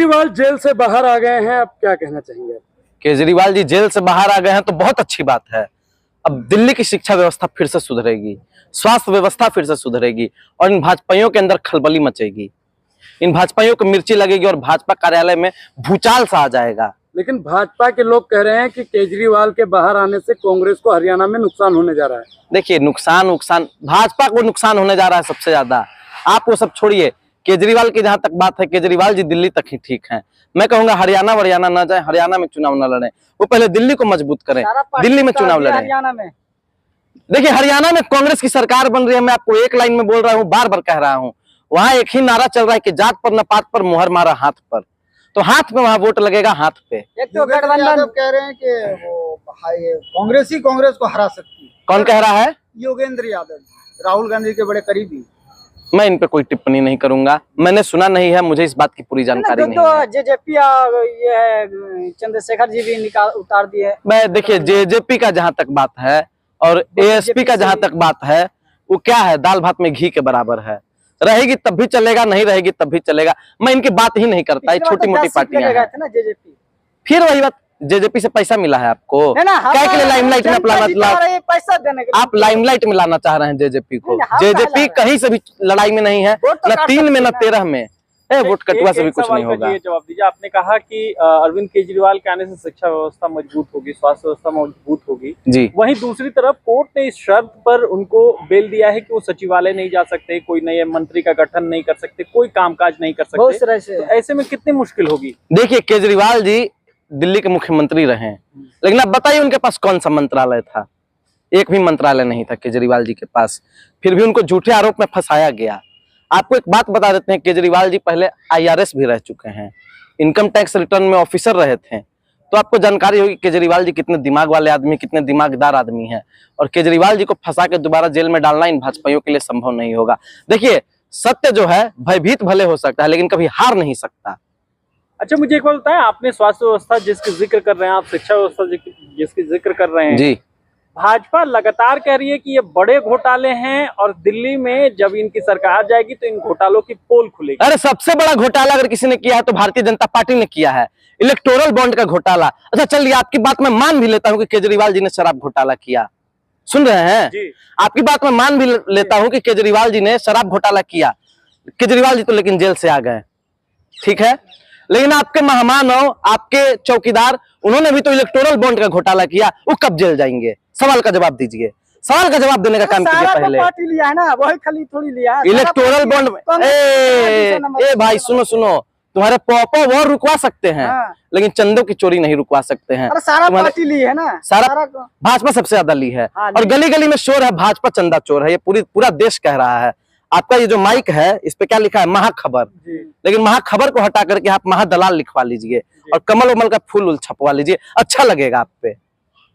Kejriwal jail से बाहर आ गए हैं, अब क्या कहना चाहेंगे? केजरीवाल जी जेल से बाहर आ गए हैं तो बहुत अच्छी बात है। अब दिल्ली की शिक्षा व्यवस्था फिर से सुधरेगी, स्वास्थ्य व्यवस्था फिर से सुधरेगी और इन भाजपाइयों के अंदर खलबली मचेगी। इन भाजपाइयों को मिर्ची लगेगी और भाजपा कार्यालय में भूचाल सा आ जाएगा। लेकिन भाजपा के लोग कह रहे हैं कि केजरीवाल के बाहर आने से कांग्रेस को हरियाणा में नुकसान होने जा रहा है। देखिए, नुकसान भाजपा को नुकसान होने जा रहा है सबसे ज्यादा। आप वो सब छोड़िए, केजरीवाल की जहां तक बात है, केजरीवाल जी दिल्ली तक ही ठीक हैं। मैं कहूंगा हरियाणा वरियाणा ना जाए, हरियाणा में चुनाव न लड़े, वो पहले दिल्ली को मजबूत करें, दिल्ली में चुनाव लड़े। देखिए, हरियाणा में कांग्रेस की सरकार बन रही है। मैं आपको एक लाइन में बोल रहा हूँ, बार बार कह रहा हूँ, वहां एक ही नारा चल रहा है कि जात पर न पात पर मुहर मारा हाथ पर। तो हाथ में वहां वोट लगेगा, हाथ पे। एक तो गठबंधन कह रहे हैं कि वो कांग्रेस ही कांग्रेस को हरा सकती है। कौन कह रहा है? योगेंद्र यादव, राहुल गांधी के बड़े करीबी। मैं इन पे कोई टिप्पणी नहीं करूंगा, मैंने सुना नहीं है, मुझे इस बात की पूरी जानकारी नहीं है। जेजेपी ये है, चंद्रशेखर जी भी उतार दिए। मैं देखिए, जेजेपी का जहां तक बात है और एएसपी का जहां तक बात है, वो क्या है, दाल भात में घी के बराबर है। रहेगी तब भी चलेगा, नहीं रहेगी तब भी चलेगा। मैं इनकी बात ही नहीं करता, ये छोटी मोटी पार्टियां हैं। फिर वही बात, जेजेपी से पैसा मिला है आपको, क्या के लिए लाइमलाइट में पैसा देने के आप लाइमलाइट में लाना चाह रहे हैं जेजेपी को? जेजेपी कहीं से भी लड़ाई में नहीं है, न 3 में न 13 में। वोट कटुआ से भी कुछ नहीं होगा। जवाब दीजिए, आपने कहा कि अरविंद केजरीवाल के आने से शिक्षा व्यवस्था मजबूत होगी, स्वास्थ्य व्यवस्था मजबूत होगी जी। वहीं दूसरी तरफ कोर्ट ने इस शर्त पर उनको बेल दिया है कि वो सचिवालय नहीं जा सकते, कोई नए मंत्री का गठन नहीं कर सकते, कोई कामकाज नहीं कर सकते। तो ऐसे में कितनी मुश्किल होगी? देखिए, केजरीवाल जी दिल्ली के मुख्यमंत्री रहे, लेकिन अब बताइए उनके पास कौन सा मंत्रालय था? एक भी मंत्रालय नहीं था केजरीवाल जी के पास। फिर भी उनको झूठे आरोप में फंसाया गया। आपको एक बात बता देते हैं, केजरीवाल जी पहले आईआरएस भी रह चुके हैं, इनकम टैक्स रिटर्न में ऑफिसर रहे थे। तो आपको जानकारी होगी केजरीवाल जी कितने दिमाग वाले आदमी, कितने दिमागदार आदमी हैं। और केजरीवाल जी को फंसा के दोबारा जेल में डालना इन भाजपाइयों के लिए संभव नहीं होगा। देखिए, सत्य जो है भयभीत भले हो सकता है, लेकिन कभी हार नहीं सकता। अच्छा, मुझे एक बात बताएं, आपने स्वास्थ्य व्यवस्था जिसकी जिक्र कर रहे हैं, आप शिक्षा व्यवस्था जिसकी जिक्र कर रहे हैं जी, भाजपा लगातार कह रही है कि ये बड़े घोटाले हैं और दिल्ली में जब इनकी सरकार जाएगी तो इन घोटालों की पोल खुलेगी। अरे सबसे बड़ा घोटाला अगर किसी ने किया है तो भारतीय जनता पार्टी ने किया है, इलेक्टोरल बॉन्ड का घोटाला। अच्छा चलिए, आपकी बात मैं मान भी लेता हूं कि केजरीवाल जी ने शराब घोटाला किया, सुन रहे हैं जी। आपकी बात मैं मान भी लेता हूं कि केजरीवाल जी ने शराब घोटाला किया। केजरीवाल जी तो लेकिन जेल से आ गए, ठीक है, लेकिन आपके मेहमानों, आपके चौकीदार, उन्होंने भी तो इलेक्टोरल बॉन्ड का घोटाला किया। वो कब जेल जाएंगे? सवाल का जवाब दीजिए, सवाल का जवाब देने का काम कीजिए पहले। पार्टी लिया है ना, वही खाली थोड़ी लिया है इलेक्टोरल बॉन्ड। ए भाई सुनो, तुम्हारे पॉपो वो रुकवा सकते हैं, लेकिन चंदों की चोरी नहीं रुकवा सकते हैं। सारा पार्टी ली है ना, सारा भाजपा सबसे ज्यादा ली है। और गली गली में शोर है, भाजपा चंदा चोर है, ये पूरा देश कह रहा है। आपका ये जो माइक है, इस पे क्या लिखा है? महाखबर। लेकिन महाखबर को हटा करके आप महादलाल लिखवा लीजिए और कमल उमल का फूल छपवा लीजिए, अच्छा लगेगा आप पे।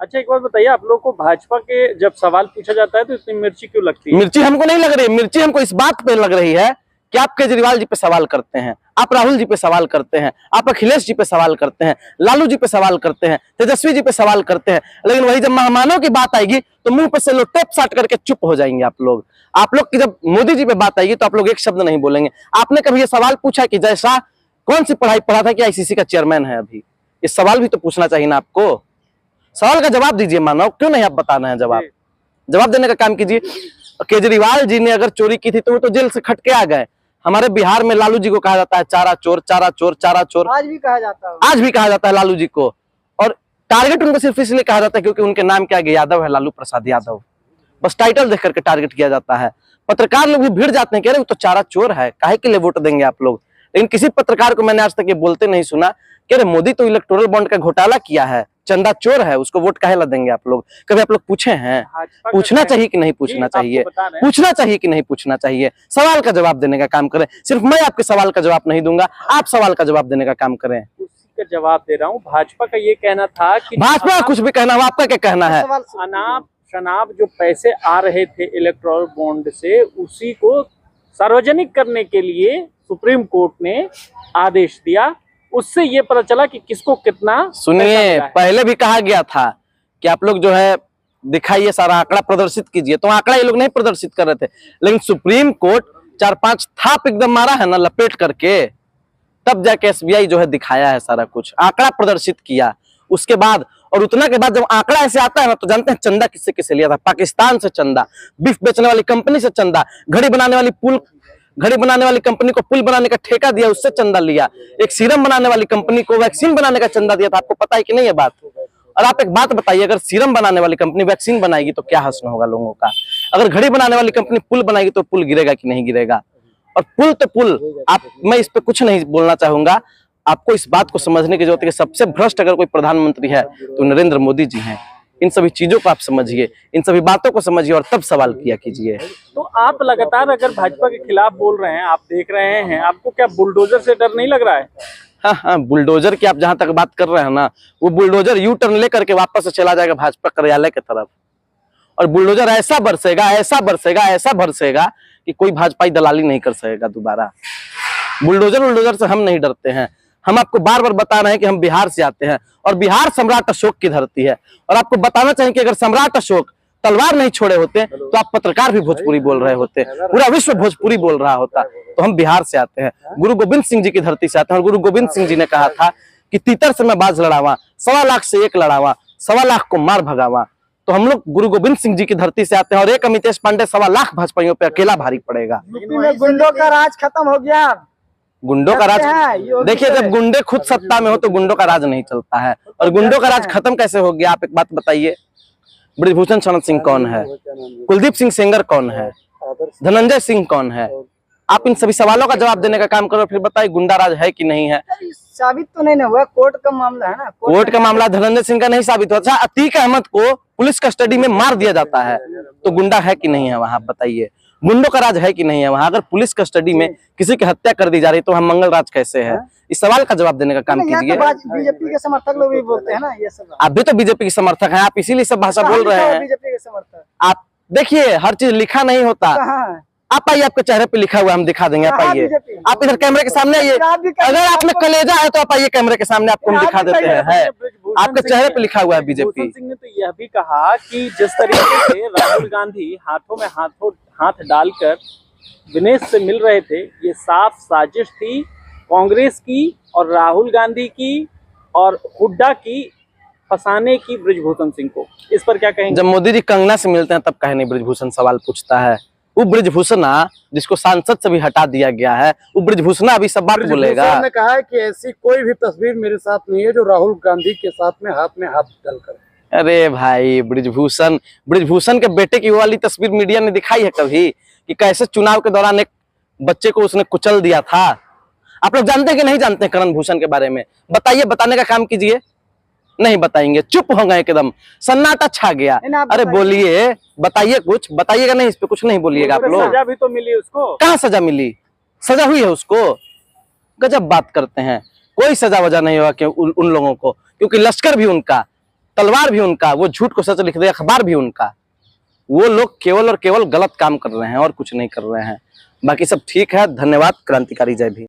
अच्छा, एक बार बताइए, आप लोग को भाजपा के जब सवाल पूछा जाता है तो इतनी मिर्ची क्यों लगती है? मिर्ची हमको नहीं लग रही है, मिर्ची हमको इस बात पे लग रही है कि आप केजरीवाल जी पे सवाल करते हैं, आप राहुल जी पे सवाल करते हैं, आप अखिलेश जी पे सवाल करते हैं, लालू जी पे सवाल करते हैं, तेजस्वी जी पे सवाल करते हैं, लेकिन वही जब मेहमानों की बात आएगी तो मुंह पे से लो टेप साट करके चुप हो जाएंगे आप लोग। आप लोग की जब मोदी जी पे बात आएगी तो आप लोग एक शब्द नहीं बोलेंगे। आपने कभी ये सवाल पूछा कि जय शाह कौन सी पढ़ाई पढ़ा था कि आईसीसी का चेयरमैन है अभी? इस सवाल भी तो पूछना चाहिए ना आपको। सवाल का जवाब दीजिए मानव, क्यों नहीं आप बता रहे हैं? जवाब देने का काम कीजिए। केजरीवाल जी ने अगर चोरी की थी तो वो तो जेल से खट के आ गए। हमारे बिहार में लालू जी को कहा जाता है चारा चोर, चारा चोर, चारा चोर। आज भी कहा जाता है, आज भी कहा जाता है लालू जी को। और टारगेट उनको सिर्फ इसलिए कहा जाता है क्योंकि उनके नाम क्या यादव है, लालू प्रसाद यादव। बस टाइटल देख करके टारगेट किया जाता है। पत्रकार लोग भी भीड़ जाते हैं, कह रहे वो तो चारा चोर है, काहे के लिए वोट देंगे आप लोग? लेकिन किसी पत्रकार को मैंने आज तक ये बोलते नहीं सुना कि अरे मोदी तो इलेक्टोरल बॉन्ड का घोटाला किया है, चंदा चोर है, उसको वोट काहे ला देंगे आप लोग? कभी आप लोग पूछे हैं? पूछना चाहिए कि नहीं पूछना चाहिए? पूछना चाहिए कि नहीं पूछना चाहिए? सवाल का जवाब देने का काम करें। सिर्फ मैं आपके सवाल का जवाब नहीं दूंगा, आप सवाल का जवाब देने का काम करें। उसी का जवाब दे रहा हूँ। भाजपा का ये कहना था कि भाजपा कुछ भी कहना हो, आपका क्या कहना है? अनाप शनाप जो पैसे आ रहे थे इलेक्टोरल बॉन्ड से, उसी को सार्वजनिक करने के लिए सुप्रीम कोर्ट ने आदेश दिया। उससे ये पता चला कि किसको कितना। सुनिए, पहले भी कहा गया था कि आप लोग जो है दिखाइए, सारा आंकड़ा प्रदर्शित कीजिए, तो आंकड़ा ये लोग नहीं प्रदर्शित कर रहे थे। लेकिन सुप्रीम कोर्ट 4-5 थाप एकदम मारा है ना लपेट करके, तब जाके एसबीआई जो है दिखाया है सारा कुछ, आंकड़ा प्रदर्शित किया उसके बाद। और उतना के बाद जब आंकड़ा ऐसे आता है ना, तो जानते हैं चंदा किससे किससे लिया था? पाकिस्तान से चंदा, बीफ बेचने वाली कंपनी से चंदा, घड़ी बनाने वाली कंपनी को पुल बनाने का ठेका दिया, उससे चंदा लिया, एक सीरम बनाने वाली कंपनी को वैक्सीन बनाने का चंदा दिया था। आपको पता है कि नहीं ये बात? और आप एक बात बताइए, अगर सीरम बनाने वाली कंपनी वैक्सीन बनाएगी तो क्या हश्र होगा लोगों का? अगर घड़ी बनाने वाली कंपनी पुल बनाएगी तो पुल गिरेगा कि नहीं गिरेगा? और पुल तो पुल, मैं इस पे कुछ नहीं बोलना चाहूंगा। आपको इस बात को समझने की जरूरत है कि सबसे भ्रष्ट अगर कोई प्रधानमंत्री है तो नरेंद्र मोदी जी हैं। इन सभी चीजों को आप समझिए, इन सभी बातों को समझिए और तब सवाल किया कीजिए। तो आप लगातार अगर भाजपा के खिलाफ बोल रहे हैं, आप देख रहे हैं, आपको क्या बुलडोजर से डर नहीं लग रहा है? हाँ, बुलडोजर की आप जहां तक बात कर रहे हैं ना, वो बुलडोजर यू टर्न लेकर के वापस से चला जाएगा भाजपा कार्यालय की तरफ, और बुलडोजर ऐसा बरसेगा कि कोई भाजपाई दलाली नहीं कर सकेगा दोबारा। बुलडोजर से हम नहीं डरते हैं। हम आपको बार बार बता रहे हैं कि हम बिहार से आते हैं और बिहार सम्राट अशोक की धरती है। और आपको बताना चाहिए कि अगर सम्राट अशोक तलवार नहीं छोड़े होते तो आप पत्रकार भी भोजपुरी बोल रहे होते, पूरा विश्व भोजपुरी बोल रहा होता। तो हम बिहार से आते हैं, गुरु गोविंद सिंह जी की धरती से आते हैं। और गुरु गोविंद सिंह जी ने कहा था कि तीतर से मैं बाज लड़ावा, 1.25 लाख से 1 लड़ावा, 1.25 लाख को मार भगावा। तो हम लोग गुरु गोविंद सिंह जी की धरती से आते हैं और एक अमितेश पांडे 1.25 लाख भाजपाइयों पे अकेला भारी पड़ेगा। यूपी में गुंडों का राज खत्म हो गया। गुंडों का राज, देखिए जब गुंडे खुद सत्ता में हो तो गुंडों का राज नहीं चलता है। और गुंडों का राज खत्म कैसे हो गया? आप एक बात बताइए, ब्रिजभूषण शरण सिंह कौन है? कुलदीप सिंह सेंगर कौन है? धनंजय सिंह कौन है? आप इन सभी सवालों का जवाब देने का काम करो, फिर बताइए गुंडा राज है कि नहीं है। साबित तो नहीं हुआ, कोर्ट का मामला है ना। कोर्ट का मामला धनंजय सिंह का नहीं साबित हुआ। अच्छा, अतीक अहमद को पुलिस कस्टडी में मार दिया जाता है, तो गुंडा है कि नहीं है वहां? बताइए, गुंडों का राज है कि नहीं है वहां? अगर पुलिस कस्टडी में किसी की हत्या कर दी जा रही तो हम मंगल राज कैसे है? इस सवाल का जवाब देने का काम कीजिए। बीजेपी के समर्थक लोग भी बोलते हैं ना ये सब। आप भी तो बीजेपी के समर्थक हैं, आप इसीलिए सब भाषा बोल रहे हैं। बीजेपी के समर्थक आप देखिए, हर चीज लिखा नहीं होता। आप आइए, आपके चेहरे पे लिखा हुआ हम दिखा देंगे। आप आइए, आप इधर कैमरे के सामने आइए। अगर आपने कलेजा है तो आप आइए कैमरे के सामने, आपको हम दिखा देते हैं। आपके चेहरे पे लिखा हुआ है बीजेपी। ब्रिजभूषण सिंह ने तो यह भी कहा कि जिस तरीके से राहुल गांधी हाथों में हाथ डालकर दिनेश से मिल रहे थे, ये साफ साजिश थी कांग्रेस की और राहुल गांधी की और हुड्डा की, फंसाने की ब्रिजभूषण सिंह को। इस पर क्या कहेंगे? जब मोदी जी कंगना से मिलते हैं तब कहे नहीं ब्रिजभूषण सवाल पूछता है। वो ब्रिजभूषणा जिसको सांसद से भी हटा दिया गया है, वो ब्रिजभूषणा अभी सब बात बोलेगा। ने कहा है कि ऐसी कोई भी तस्वीर मेरे साथ नहीं है जो राहुल गांधी के साथ में हाथ डालकर। अरे भाई, ब्रिजभूषण के बेटे की वो वाली तस्वीर मीडिया ने दिखाई है कभी कि कैसे चुनाव के दौरान एक बच्चे को उसने कुचल दिया था? आप लोग जानते हैं कि नहीं जानते हैं करण भूषण के बारे में? बताइए, बताने का काम कीजिए। नहीं बताएंगे, चुप हो गए एकदम, सन्नाटा छा गया। अरे बोलिए, बताइए, कुछ बताइएगा नहीं? इस पे कुछ नहीं बोलिएगा आप लोग। सजा भी तो मिली उसको। कहाँ सजा मिली? सजा हुई है उसको? गजब बात करते हैं। कोई सजा वजह नहीं हुआ उन लोगों को, क्योंकि लश्कर भी उनका, तलवार भी उनका, वो झूठ को सच लिख दे अखबार भी उनका। वो लोग केवल और केवल गलत काम कर रहे हैं और कुछ नहीं कर रहे हैं। बाकी सब ठीक है। धन्यवाद। क्रांतिकारी जय भीम।